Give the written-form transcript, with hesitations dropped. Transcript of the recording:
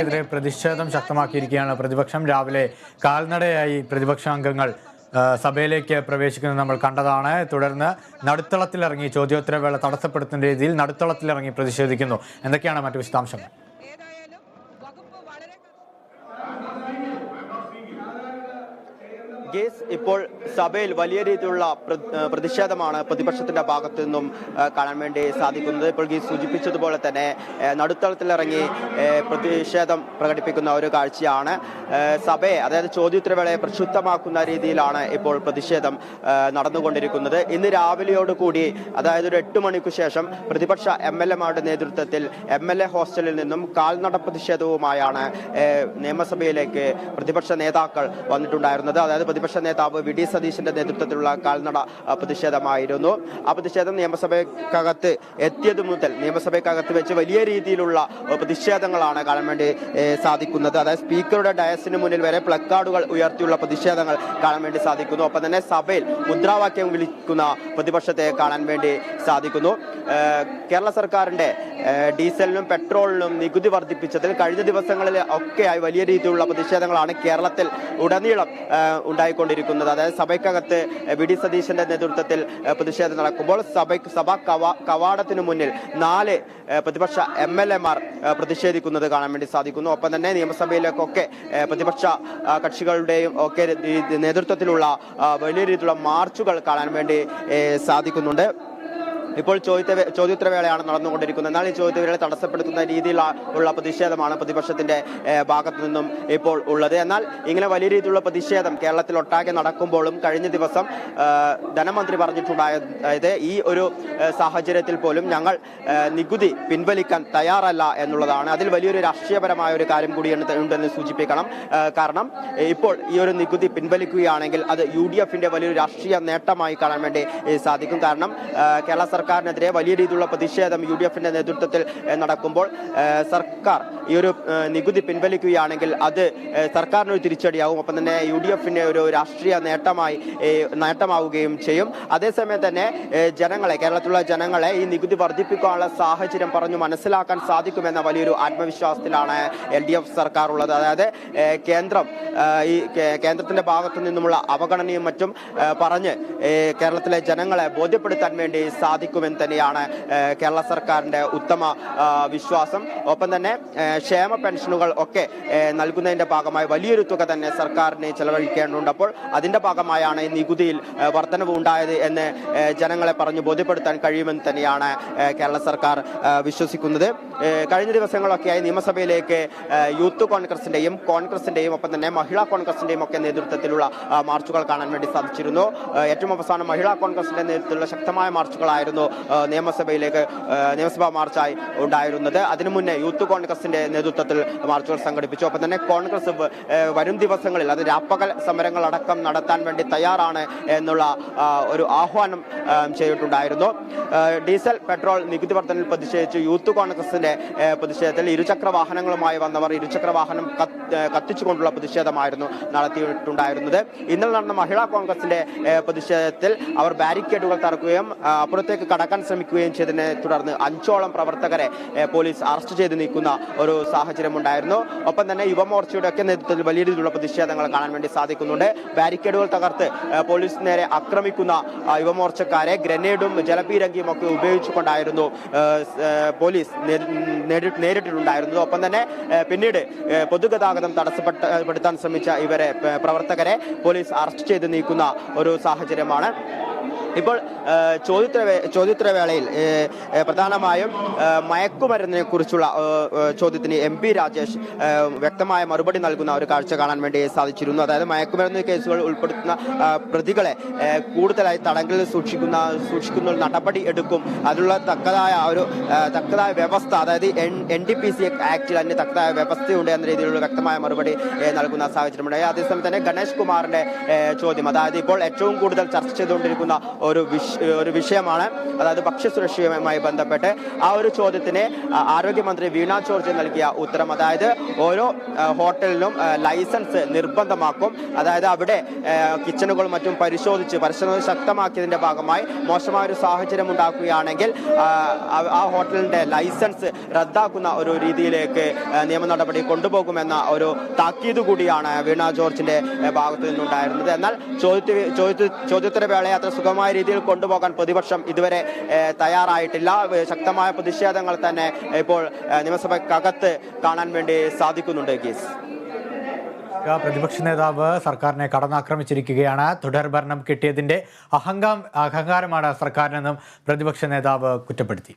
െതിരെ പ്രതിഷേധം ശക്തമാക്കിയിരിക്കുകയാണ് പ്രതിപക്ഷം. രാവിലെ കാൽനടയായി പ്രതിപക്ഷ അംഗങ്ങൾ സഭയിലേക്ക് പ്രവേശിക്കുന്നത് നമ്മൾ കണ്ടതാണ്. തുടർന്ന് നടുത്തളത്തിലിറങ്ങി ചോദ്യോത്തരവേള തടസ്സപ്പെടുത്തുന്ന രീതിയിൽ നടുത്തളത്തിലിറങ്ങി പ്രതിഷേധിക്കുന്നു. എന്തൊക്കെയാണ് മറ്റു വിശദാംശങ്ങൾ? ഇപ്പോൾ സഭയിൽ വലിയ രീതിയിലുള്ള പ്രതിഷേധമാണ് പ്രതിപക്ഷത്തിന്റെ ഭാഗത്തു നിന്നും കാണാൻ വേണ്ടി സാധിക്കുന്നത്. ഇപ്പോൾ ഗീസ് സൂചിപ്പിച്ചതുപോലെ തന്നെ നടുത്തളത്തിലിറങ്ങി പ്രതിഷേധം പ്രകടിപ്പിക്കുന്ന ഒരു കാഴ്ചയാണ്. സഭയെ, അതായത് ചോദ്യോത്തരവേളയെ പ്രക്ഷുബ്ധമാക്കുന്ന രീതിയിലാണ് ഇപ്പോൾ പ്രതിഷേധം നടന്നുകൊണ്ടിരിക്കുന്നത്. ഇന്ന് രാവിലെയോടുകൂടി, അതായത് ഒരു 8 മണിക്ക് ശേഷം പ്രതിപക്ഷ MLA-മാരുടെ നേതൃത്വത്തിൽ MLA ഹോസ്റ്റലിൽ നിന്നും കാൽനട പ്രതിഷേധവുമായാണ് നിയമസഭയിലേക്ക് പ്രതിപക്ഷ നേതാക്കൾ വന്നിട്ടുണ്ടായിരുന്നത്. അതായത് പ്രതിപക്ഷ നേതാവ് VD സതീശന്റെ നേതൃത്വത്തിലുള്ള കാൽനട പ്രതിഷേധമായിരുന്നു. ആ പ്രതിഷേധം നിയമസഭയ്ക്കകത്ത് എത്തിയത് മുതൽ നിയമസഭയ്ക്കകത്ത് വെച്ച് വലിയ രീതിയിലുള്ള പ്രതിഷേധങ്ങളാണ് കാണാൻ വേണ്ടി സാധിക്കുന്നത്. അതായത് സ്പീക്കറുടെ ഡയസിന് മുന്നിൽ വരെ പ്ലക്കാർഡുകൾ ഉയർത്തിയുള്ള പ്രതിഷേധങ്ങൾ കാണാൻ വേണ്ടി സാധിക്കുന്നു. ഒപ്പം തന്നെ സഭയിൽ മുദ്രാവാക്യം വിളിക്കുന്ന പ്രതിപക്ഷത്തെ കാണാൻ വേണ്ടി സാധിക്കുന്നു. കേരള സർക്കാരിന്റെ ഡീസലിനും പെട്രോളിനും നികുതി വർദ്ധിപ്പിച്ചതിൽ കഴിഞ്ഞ ദിവസങ്ങളിൽ ഒക്കെയായി വലിയ രീതിയിലുള്ള പ്രതിഷേധങ്ങളാണ് കേരളത്തിൽ ഉടനീളം ഉണ്ടായിക്കൊണ്ടിരിക്കുന്നത്. അതായത് സഭയ്ക്കകത്ത് VD സതീശന്റെ നേതൃത്വത്തിൽ പ്രതിഷേധം നടക്കുമ്പോൾ സഭാ കവാടത്തിനു മുന്നിൽ 4 പ്രതിപക്ഷ MLA-മാർ പ്രതിഷേധിക്കുന്നത് കാണാൻ വേണ്ടി സാധിക്കുന്നു. ഒപ്പം തന്നെ നിയമസഭയിലേക്കൊക്കെ പ്രതിപക്ഷ കക്ഷികളുടെയും ഒക്കെ നേതൃത്വത്തിലുള്ള വലിയ രീതിയിലുള്ള മാർച്ചുകൾ കാണാൻ വേണ്ടി സാധിക്കുന്നുണ്ട്. ഇപ്പോൾ ചോദ്യോത്തരവേളയാണ് നടന്നുകൊണ്ടിരിക്കുന്നത്. എന്നാൽ ഈ ചോദ്യോത്തരവേള തടസ്സപ്പെടുത്തുന്ന രീതിയിലുള്ള പ്രതിഷേധമാണ് പ്രതിപക്ഷത്തിന്റെ ഭാഗത്തു നിന്നും ഇപ്പോൾ ഉള്ളത്. എന്നാൽ ഇങ്ങനെ വലിയ രീതിയിലുള്ള പ്രതിഷേധം കേരളത്തിലൊട്ടാകെ നടക്കുമ്പോഴും കഴിഞ്ഞ ദിവസം ധനമന്ത്രി പറഞ്ഞിട്ടുണ്ടായത് ഈ ഒരു സാഹചര്യത്തിൽ പോലും ഞങ്ങൾ നികുതി പിൻവലിക്കാൻ തയ്യാറല്ല എന്നുള്ളതാണ്. അതിൽ വലിയൊരു രാഷ്ട്രീയപരമായ ഒരു കാര്യം കൂടി ഉണ്ടെന്ന് സൂചിപ്പിക്കണം. കാരണം ഇപ്പോൾ ഈ ഒരു നികുതി പിൻവലിക്കുകയാണെങ്കിൽ അത് UDF-ന്റെ വലിയൊരു രാഷ്ട്രീയ നേട്ടമായി കാണാൻ വേണ്ടി സാധിക്കും. കാരണം കേരള സർക്കാരിനെതിരെ വലിയ രീതിയിലുള്ള പ്രതിഷേധം UDF-ന്റെ നേതൃത്വത്തിൽ നടക്കുമ്പോൾ സർക്കാർ ഈ ഒരു നികുതി പിൻവലിക്കുകയാണെങ്കിൽ അത് സർക്കാരിനൊരു തിരിച്ചടിയാവും. ഒപ്പം തന്നെ UDF-ന്റെ ഒരു രാഷ്ട്രീയ നേട്ടമാവുകയും ചെയ്യും. അതേസമയം തന്നെ കേരളത്തിലുള്ള ജനങ്ങളെ ഈ നികുതി വർദ്ധിപ്പിക്കാനുള്ള സാഹചര്യം പറഞ്ഞു മനസ്സിലാക്കാൻ സാധിക്കുമെന്ന വലിയൊരു ആത്മവിശ്വാസത്തിലാണ് LDF സർക്കാർ ഉള്ളത്. അതായത് കേന്ദ്രത്തിന്റെ ഭാഗത്തു നിന്നുമുള്ള അവഗണനയും മറ്റും പറഞ്ഞ് കേരളത്തിലെ ജനങ്ങളെ ബോധ്യപ്പെടുത്താൻ വേണ്ടി സാധിക്കുമെന്ന് തന്നെയാണ് കേരള സർക്കാരിന്റെ ഉത്തമ വിശ്വാസം. ഒപ്പം തന്നെ ക്ഷേമ പെൻഷനുകൾ ഒക്കെ നൽകുന്നതിന്റെ ഭാഗമായി വലിയൊരു തുക തന്നെ സർക്കാരിന് ചെലവഴിക്കേണ്ടതുണ്ട്. അപ്പോൾ അതിന്റെ ഭാഗമായാണ് ഈ നികുതിയിൽ വർധനവ് ഉണ്ടായത് എന്ന് ജനങ്ങളെ പറഞ്ഞു ബോധ്യപ്പെടുത്താൻ കഴിയുമെന്ന് തന്നെയാണ് കേരള സർക്കാർ വിശ്വസിക്കുന്നത്. കഴിഞ്ഞ ദിവസങ്ങളൊക്കെയായി നിയമസഭയിലേക്ക് യൂത്ത് കോൺഗ്രസിന്റെയും ഒപ്പം തന്നെ മഹിളാ കോൺഗ്രസിന്റെയും ഒക്കെ നേതൃത്വത്തിലുള്ള മാർച്ചുകൾ കാണാൻ വേണ്ടി സാധിച്ചിരുന്നു. ഏറ്റവും അവസാനം മഹിളാ കോൺഗ്രസിന്റെ നേതൃത്വത്തിലുള്ള ശക്തമായ മാർച്ചുകളായിരുന്നു നിയമസഭാ മാർച്ചായി ഉണ്ടായിരുന്നത്. അതിനു മുന്നേ യൂത്ത് കോൺഗ്രസിന്റെ നേതൃത്വത്തിൽ മാർച്ചുകൾ സംഘടിപ്പിച്ചു. ഒപ്പം തന്നെ കോൺഗ്രസ് വരും ദിവസങ്ങളിൽ അത് രാപ്പകൽ സമരങ്ങളടക്കം നടത്താൻ വേണ്ടി തയ്യാറാണ് എന്നുള്ള ഒരു ആഹ്വാനം ചെയ്തിട്ടുണ്ടായിരുന്നു. ഡീസൽ പെട്രോൾ നികുതി വർധനയിൽ പ്രതിഷേധിച്ച് യൂത്ത് കോൺഗ്രസിന്റെ പ്രതിഷേധത്തിൽ ഇരുചക്ര വാഹനങ്ങളുമായി വന്നവർ ഇരുചക്ര വാഹനം കത്തിച്ചുകൊണ്ടുള്ള പ്രതിഷേധമായിരുന്നു നടത്തിയിട്ടുണ്ടായിരുന്നത്. ഇന്നലെ നടന്ന മഹിളാ കോൺഗ്രസിന്റെ പ്രതിഷേധത്തിൽ അവർ ബാരിക്കേഡുകൾ തറക്കുകയും അപ്പുറത്തേക്ക് കടക്കാൻ ശ്രമിക്കുകയും ചെയ്തതിനെ തുടർന്ന് 5ഓളം പ്രവർത്തകരെ പോലീസ് അറസ്റ്റ് ചെയ്ത് നീക്കുന്ന ഒരു സാഹചര്യം ഉണ്ടായിരുന്നു. ഒപ്പം തന്നെ യുവമോർച്ചയുടെ ഒക്കെ നേതൃത്വത്തിൽ വലിയ രീതിയിലുള്ള പ്രതിഷേധങ്ങൾ കാണാൻ വേണ്ടി സാധിക്കുന്നുണ്ട്. ബാരിക്കേഡുകൾ തകർത്ത് പോലീസ് നേരെ ആക്രമിക്കുന്ന യുവമോർച്ചക്കാരെ ഗ്രനേഡും ജലപീരങ്കിയും ഒക്കെ ഉപയോഗിച്ചുകൊണ്ടായിരുന്നു പോലീസ് നേരിട്ടിട്ടുണ്ടായിരുന്നത്. ഒപ്പം തന്നെ പിന്നീട് പൊതുഗതാഗതം തടസ്സപ്പെടുത്താൻ ശ്രമിച്ച പ്രവർത്തകരെ പോലീസ് അറസ്റ്റ് ചെയ്ത് നീക്കുന്ന ഒരു സാഹചര്യമാണ്. ഇപ്പോൾ ചോദ്യോത്തരവേളയിൽ പ്രധാനമായും മയക്കുമരുന്നിനെ കുറിച്ചുള്ള ചോദ്യത്തിന് MP രാജേഷ് വ്യക്തമായ മറുപടി നൽകുന്ന ഒരു കാഴ്ച കാണാൻ വേണ്ടി സാധിച്ചിരുന്നു. അതായത് മയക്കുമരുന്ന് കേസുകൾ ഉൾപ്പെടുത്തുന്ന പ്രതികളെ കൂടുതലായി തടങ്കലിൽ സൂക്ഷിക്കുന്ന നടപടി എടുക്കും. അതിനുള്ള തക്കതായ വ്യവസ്ഥ, അതായത് NDPC ആക്ടിൽ അതിന് തക്കതായ വ്യവസ്ഥയുണ്ട് എന്ന രീതിയിലുള്ള വ്യക്തമായ മറുപടി നൽകുന്ന സാഹചര്യമുണ്ടായി. അതേസമയം തന്നെ ഗണേഷ് കുമാറിന്റെ ചോദ്യം, അതായത് ഇപ്പോൾ ഏറ്റവും കൂടുതൽ ചർച്ച ചെയ്തുകൊണ്ടിരിക്കുന്ന ഒരു വിഷയമാണ്. അതായത് ഭക്ഷ്യസുരക്ഷയുമായി ബന്ധപ്പെട്ട് ആ ഒരു ചോദ്യത്തിന് ആരോഗ്യമന്ത്രി വീണ ജോർജ് നൽകിയ ഉത്തരം, അതായത് ഓരോ ഹോട്ടലിലും ലൈസൻസ് നിർബന്ധമാക്കും. അതായത് അവിടെ കിച്ചണുകളും മറ്റും പരിശോധന ശക്തമാക്കിയതിന്റെ ഭാഗമായി മോശമായ ഒരു സാഹചര്യം ഉണ്ടാക്കുകയാണെങ്കിൽ ആ ഹോട്ടലിന്റെ ലൈസൻസ് റദ്ദാക്കുന്ന ഒരു രീതിയിലേക്ക് നിയമ നടപടി കൊണ്ടുപോകുമെന്ന ഒരു താക്കീത് കൂടിയാണ് വീണ ജോർജിന്റെ ഭാഗത്തു നിന്നുണ്ടായിരുന്നത്. എന്നാൽ ചോദ്യോത്തര വേളയെ അത്ര സുഗമമായ രീതിയിൽ കൊണ്ടുപോകാൻ പ്രതിപക്ഷം ഇതുവരെ തയ്യാറായിട്ടില്ല. ശക്തമായ പ്രതിഷേധങ്ങൾ തന്നെ ഇപ്പോൾ നിയമസഭയ്ക്കകത്ത് കാണാൻ വേണ്ടി സാധിക്കുന്നുണ്ട്. കേസ് പ്രതിപക്ഷ നേതാവ് സർക്കാരിനെ കടന്നാക്രമിച്ചിരിക്കുകയാണ്. തുടർഭരണം കിട്ടിയതിന്റെ അഹങ്കാരമാണ് സർക്കാരിനെന്നും പ്രതിപക്ഷ നേതാവ് കുറ്റപ്പെടുത്തി.